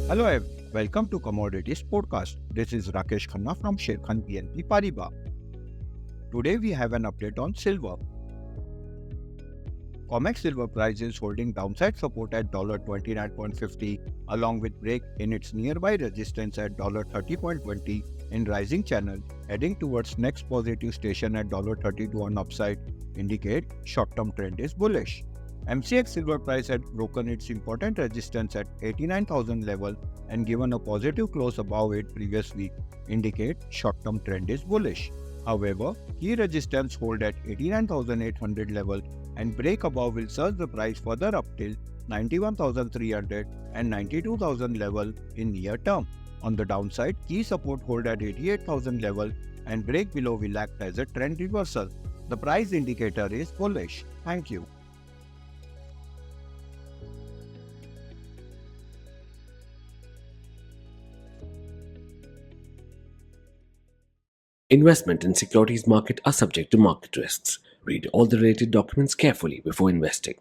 Hello, welcome to Commodities Podcast. This is Rakesh Khanna from Sharekhan BNP Paribas. Today we have an update on silver. COMEX silver price is holding downside support at $29.50 along with break in its nearby resistance at $30.20 in rising channel, heading towards next positive station at $32 on upside, indicate short-term trend is bullish. MCX silver price had broken its important resistance at 89,000 level and given a positive close above it previous week, indicate short-term trend is bullish. However, key resistance hold at 89,800 level and break above will surge the price further up till 91,300 and 92,000 level in near term. On the downside, key support hold at 88,000 level and break below will act as a trend reversal. The price indicator is bullish. Thank you. Investment in securities market are subject to market risks. Read all the related documents carefully before investing.